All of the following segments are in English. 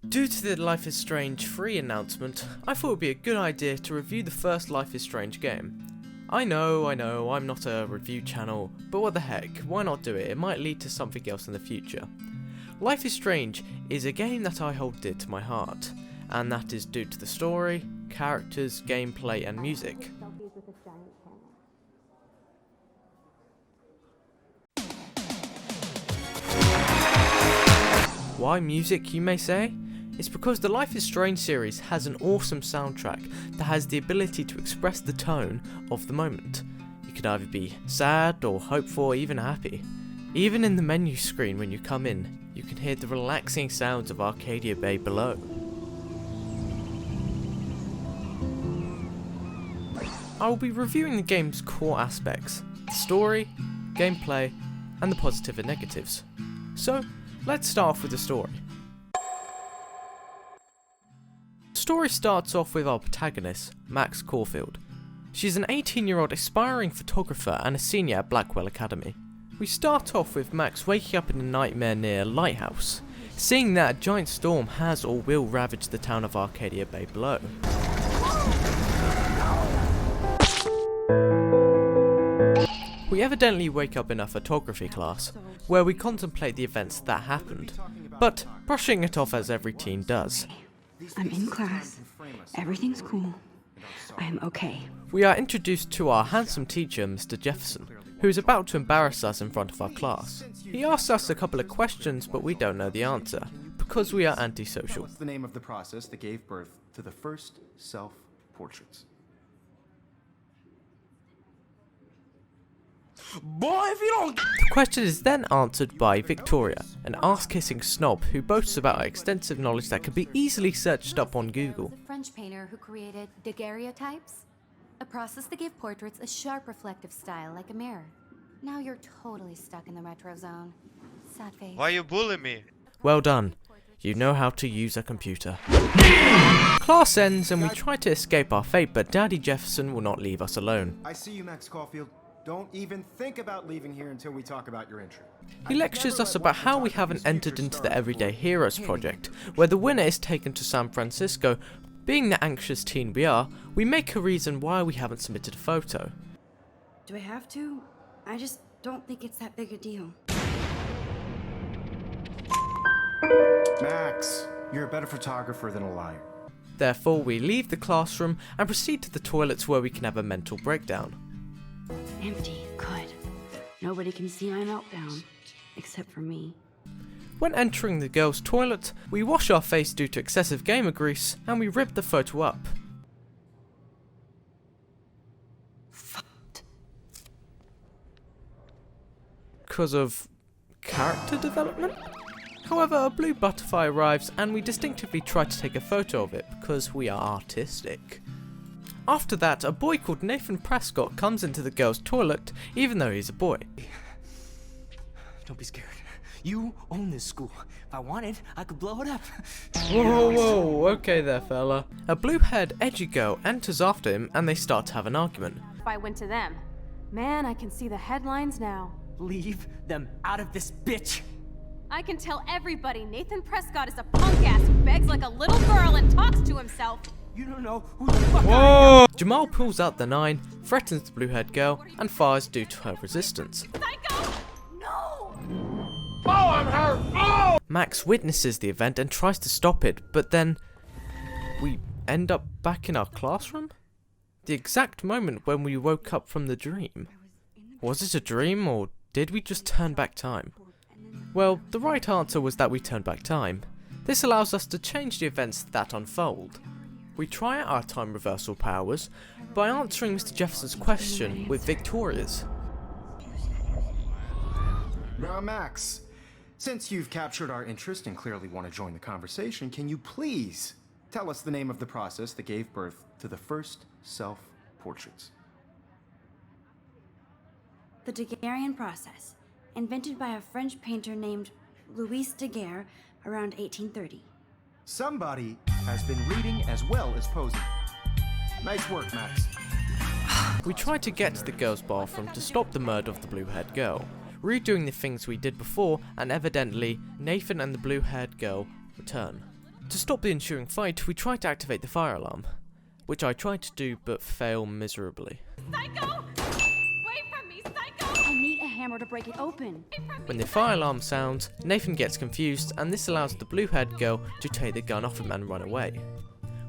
Due to the Life is Strange free announcement, I thought it would be a good idea to review the first Life is Strange game. I know, I'm not a review channel, but what the heck, why not do it? It might lead to something else in the future. Life is Strange is a game that I hold dear to my heart, and that is due to the story, characters, gameplay and music. Why music, you may say? It's because the Life is Strange series has an awesome soundtrack that has the ability to express the tone of the moment. You can either be sad or hopeful or even happy. Even in the menu screen when you come in, you can hear the relaxing sounds of Arcadia Bay below. I will be reviewing the game's core aspects, the story, gameplay, and the positive and negatives. So, let's start off with the story. The story starts off with our protagonist, Max Caulfield. She's an 18-year-old aspiring photographer and a senior at Blackwell Academy. We start off with Max waking up in a nightmare near a lighthouse, seeing that a giant storm has or will ravage the town of Arcadia Bay below. We evidently wake up in a photography class, where we contemplate the events that happened, but brushing it off as every teen does. I'm in class. Everything's cool. I am okay. We are introduced to our handsome teacher, Mr. Jefferson, who is about to embarrass us in front of our class. He asks us a couple of questions, but we don't know the answer, because we are antisocial. What's the name of the process that gave birth to the first self-portraits? Boy, if you don't... The question is then answered by Victoria, an ass-kissing snob who boasts about her extensive knowledge that can be easily searched up on Google. The French painter who created daguerreotypes, a process that gave portraits a sharp reflective style like a mirror. Now you're totally stuck in the retro zone. Sad face. Why you bully me? Well done. You know how to use a computer. Class ends and we try to escape our fate, but Daddy Jefferson will not leave us alone. I see you, Max Caulfield. Don't even think about leaving here until we talk about your entry. He lectures us about how we haven't entered into the Everyday Heroes project, where the winner is taken to San Francisco. Being the anxious teen we are, we make a reason why we haven't submitted a photo. Do I have to? I just don't think it's that big a deal. Max, you're a better photographer than a liar. Therefore, we leave the classroom and proceed to the toilets where we can have a mental breakdown. Empty. Good. Nobody can see my meltdown. Except for me. When entering the girls' toilet, we wash our face due to excessive gamer grease, and we rip the photo up. Because of character development? However, a blue butterfly arrives and we distinctively try to take a photo of it because we are artistic. After that, a boy called Nathan Prescott comes into the girls' toilet, even though he's a boy. Don't be scared. You own this school. If I wanted, I could blow it up. Whoa, okay there, fella. A blue-haired, edgy girl enters after him and they start to have an argument. If I went to them, man, I can see the headlines now. Leave them out of this bitch. I can tell everybody Nathan Prescott is a punk ass who begs like a little girl and talks to himself. You don't know who the fuck I am. Whoa! Jamal pulls out the 9, threatens the blue-haired girl, and fires due to her resistance. Psycho! No! Oh, I'm hurt! Oh! Max witnesses the event and tries to stop it, but then we end up back in our classroom? The exact moment when we woke up from the dream. Was it a dream, or did we just turn back time? Well, the right answer was that we turned back time. This allows us to change the events that unfold. We try out our time reversal powers by answering Mr. Jefferson's question with Victoria's. Now, Max, since you've captured our interest and clearly want to join the conversation, can you please tell us the name of the process that gave birth to the first self-portraits? The Daguerrean process, invented by a French painter named Louis Daguerre around 1830. Somebody has been reading as well as posing. Nice work, Max. We try to get to the girls' bathroom to stop the murder of the blue-haired girl, redoing the things we did before, and evidently, Nathan and the blue-haired girl return. To stop the ensuing fight, we try to activate the fire alarm, which I tried to do but fail miserably. Psycho! Wait from me, Psycho! I need a hammer to break it open. When the fire alarm sounds, Nathan gets confused and this allows the blue-haired girl to take the gun off him and run away.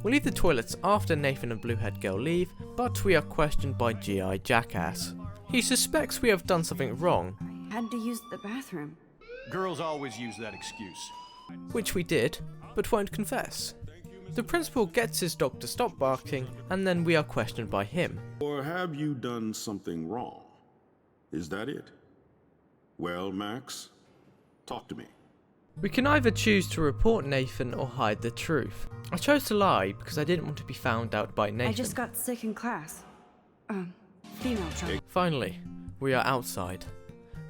We leave the toilets after Nathan and blue-haired girl leave, but we are questioned by G.I. Jackass. He suspects we have done something wrong, Had to use the bathroom. Girls always use that excuse. which we did, but won't confess. The principal gets his dog to stop barking, and then we are questioned by him. Or have you done something wrong? Is that it? Well, Max, talk to me. We can either choose to report Nathan or hide the truth. I chose to lie because I didn't want to be found out by Nathan. I just got sick in class. Female trouble. Finally, we are outside.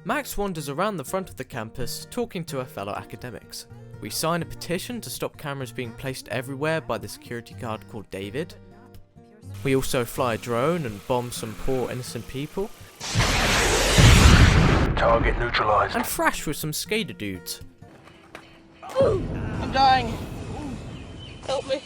Max wanders around the front of the campus talking to her fellow academics. We sign a petition to stop cameras being placed everywhere by the security guard called David. We also fly a drone and bomb some poor innocent people. Target neutralized. And thrash with some skater dudes. I'm dying. Help me.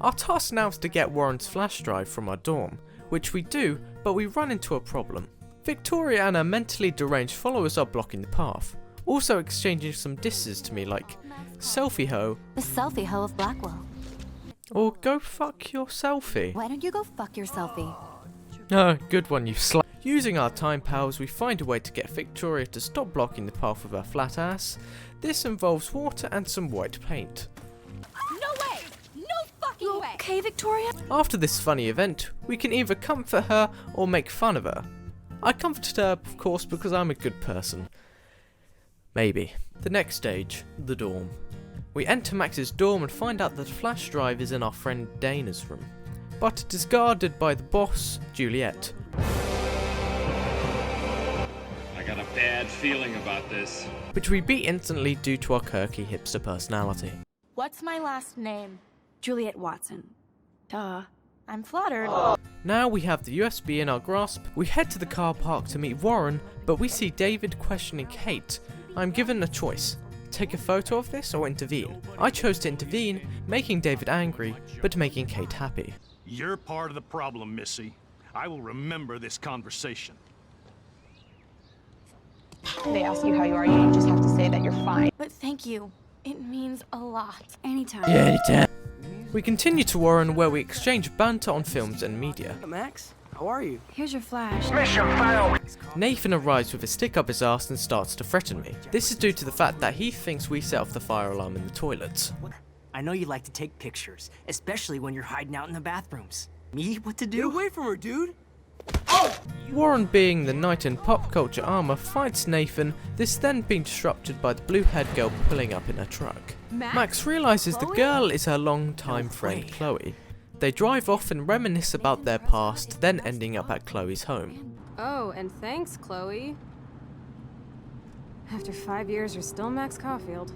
Our task now is to get Warren's flash drive from our dorm, which we do, but we run into a problem. Victoria and her mentally deranged followers are blocking the path, also exchanging some disses to me like, selfie ho, The selfie hoe of Blackwell. or go fuck your selfie. Why don't you go fuck your selfie? Oh, good one, you slut. Using our time powers, we find a way to get Victoria to stop blocking the path with her flat ass. This involves water and some white paint. No way! No fucking way! Okay, Victoria? After this funny event, we can either comfort her or make fun of her. I comforted her, of course, because I'm a good person. Maybe. The next stage, the dorm. We enter Max's dorm and find out that the flash drive is in our friend Dana's room, but it is guarded by the boss, Juliet. I got a bad feeling about this. Which we beat instantly due to our quirky hipster personality. What's my last name? Juliet Watson. Duh. I'm flattered. Now we have the USB in our grasp, we head to the car park to meet Warren, but we see David questioning Kate. I'm given a choice. Take a photo of this or intervene. I chose to intervene, making David angry, but making Kate happy. You're part of the problem, Missy. I will remember this conversation. They ask you how you are, you just have to say that you're fine. But thank you. It means a lot. Anytime. Anytime. We continue to Warren where we exchange banter on films and media. Max, how are you? Here's your flash. Nathan arrives with a stick up his ass and starts to threaten me. This is due to the fact that he thinks we set off the fire alarm in the toilets. I know you like to take pictures, especially when you're hiding out in the bathrooms. Me, what to do? Get away from her, dude! Warren, being the knight in pop culture armor, fights Nathan, this then being disrupted by the blue-haired girl pulling up in her truck. Max realizes the girl is her longtime friend Chloe. They drive off and reminisce about their past, then ending up at Chloe's home. Oh, and thanks, Chloe. After 5 years, you're still Max Caulfield.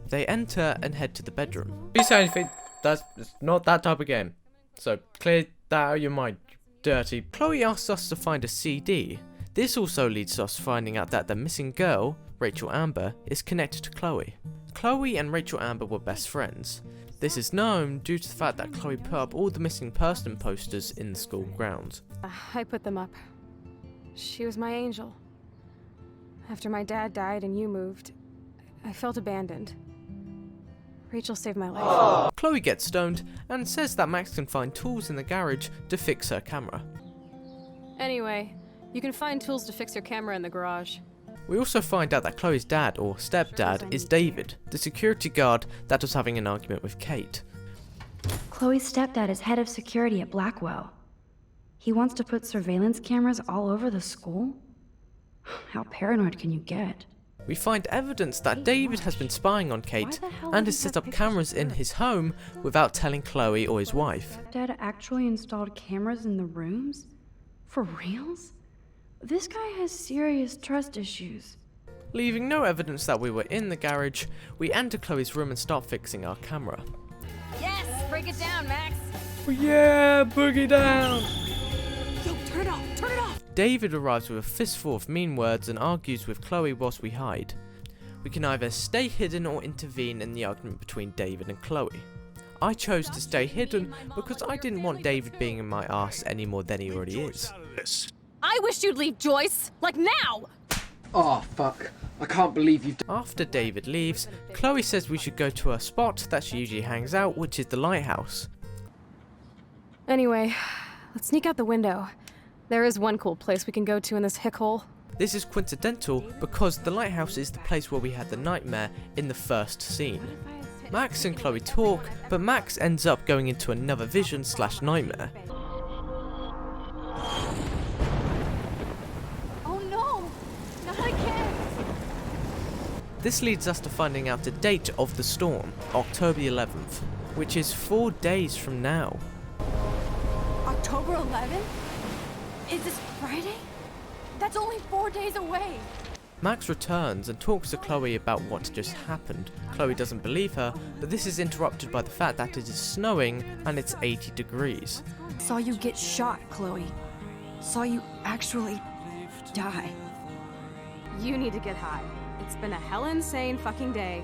They enter and head to the bedroom. You say anything? That's not that type of game. So clear that out of your mind, you dirty. Chloe asks us to find a CD. This also leads to us finding out that the missing girl, Rachel Amber, is connected to Chloe. Chloe and Rachel Amber were best friends. This is known due to the fact that Chloe put up all the missing person posters in the school grounds. I put them up. She was my angel. After my dad died and you moved, I felt abandoned. Rachel saved my life. Chloe gets stoned and says that Max can find tools in the garage to fix her camera. Anyway, you can find tools to fix your camera in the garage. We also find out that Chloe's dad, or stepdad, is David, the security guard that was having an argument with Kate. Chloe's stepdad is head of security at Blackwell. He wants to put surveillance cameras all over the school? How paranoid can you get? We find evidence that David has been spying on Kate and has set up cameras in his home without telling Chloe or his wife. Dad actually installed cameras in the rooms? For reals? This guy has serious trust issues. Leaving no evidence that we were in the garage, we enter Chloe's room and start fixing our camera. Yes! Break it down, Max! Yeah, boogie down! Yo, Turn it off! Turn it off! David arrives with a fistful of mean words and argues with Chloe whilst we hide. We can either stay hidden or intervene in the argument between David and Chloe. I chose to stay hidden because I didn't want David being in my arse any more than he already is. I wish you'd leave, Joyce! Like now! Oh, fuck. I can't believe you've... After David leaves, Chloe says we should go to her spot that she usually hangs out, which is the lighthouse. Anyway, let's sneak out the window. There is one cool place we can go to in this hick hole. This is coincidental because the lighthouse is the place where we had the nightmare in the first scene. Max and Chloe talk, but Max ends up going into another vision/nightmare. Oh no! Not again! This leads us to finding out the date of the storm, October 11th, which is 4 days from now. October 11th? Is this Friday? That's only 4 days away. Max returns and talks to Chloe about what just happened. Chloe doesn't believe her, but this is interrupted by the fact that it is snowing and it's 80 degrees. Saw you get shot, Chloe. Saw you actually die. You need to get high. It's been a hella insane fucking day.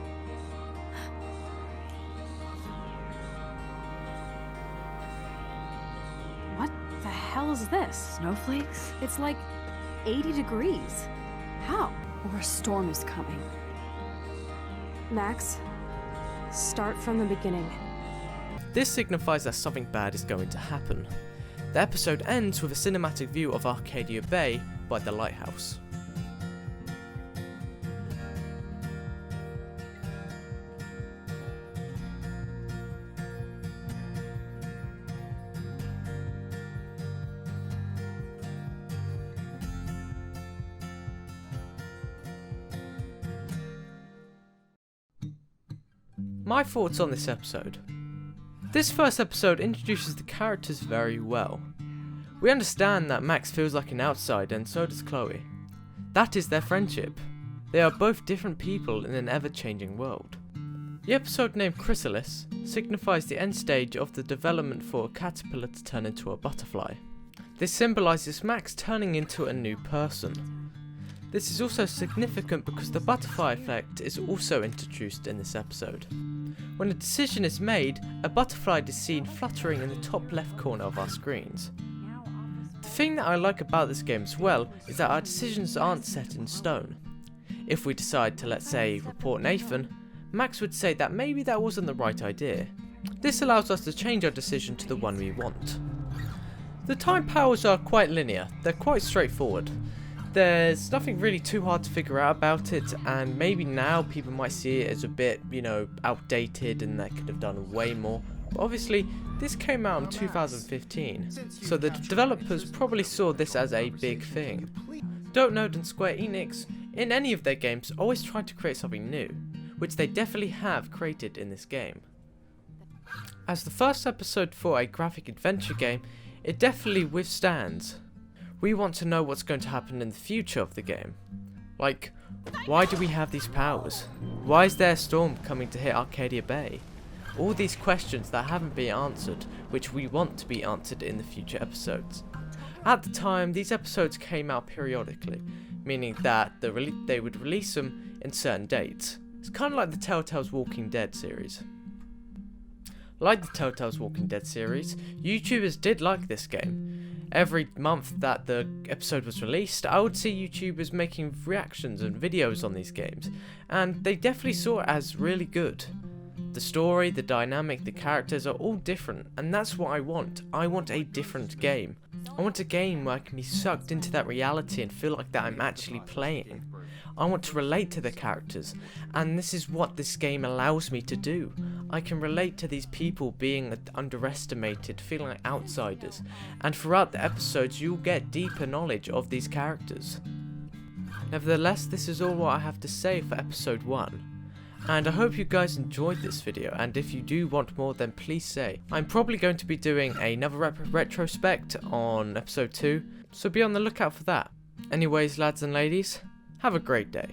What the hell is this? Snowflakes? It's like 80 degrees. How? Or a storm is coming. Max, start from the beginning. This signifies that something bad is going to happen. The episode ends with a cinematic view of Arcadia Bay by the lighthouse. My thoughts on this episode. This first episode introduces the characters very well. We understand that Max feels like an outsider and so does Chloe. That is their friendship. They are both different people in an ever-changing world. The episode named Chrysalis signifies the end stage of the development for a caterpillar to turn into a butterfly. This symbolises Max turning into a new person. This is also significant because the butterfly effect is also introduced in this episode. When a decision is made, a butterfly is seen fluttering in the top left corner of our screens. The thing that I like about this game as well is that our decisions aren't set in stone. If we decide to, let's say, report Nathan, Max would say that maybe that wasn't the right idea. This allows us to change our decision to the one we want. The time powers are quite linear, they're quite straightforward. There's nothing really too hard to figure out about it, and maybe now people might see it as a bit, outdated and they could have done way more. But obviously, this came out in 2015, so the developers probably saw this as a big thing. Dontnod and Square Enix, in any of their games, always try to create something new, which they definitely have created in this game. As the first episode for a graphic adventure game, it definitely withstands. We want to know what's going to happen in the future of the game. Like, why do we have these powers? Why is there a storm coming to hit Arcadia Bay? All these questions that haven't been answered, which we want to be answered in the future episodes. At the time, these episodes came out periodically, meaning that they would release them in certain dates. It's kind of like the Telltale's Walking Dead series. Like the Telltale's Walking Dead series, YouTubers did like this game. Every month that the episode was released, I would see YouTubers making reactions and videos on these games, and they definitely saw it as really good. The story, the dynamic, the characters are all different, and that's what I want. I want a different game. I want a game where I can be sucked into that reality and feel like that I'm actually playing. I want to relate to the characters, and this is what this game allows me to do. I can relate to these people being underestimated, feeling like outsiders, and throughout the episodes you'll get deeper knowledge of these characters. Nevertheless, this is all what I have to say for episode 1. And I hope you guys enjoyed this video, and if you do want more then please say. I'm probably going to be doing another retrospect on episode 2, so be on the lookout for that. Anyways, lads and ladies, have a great day.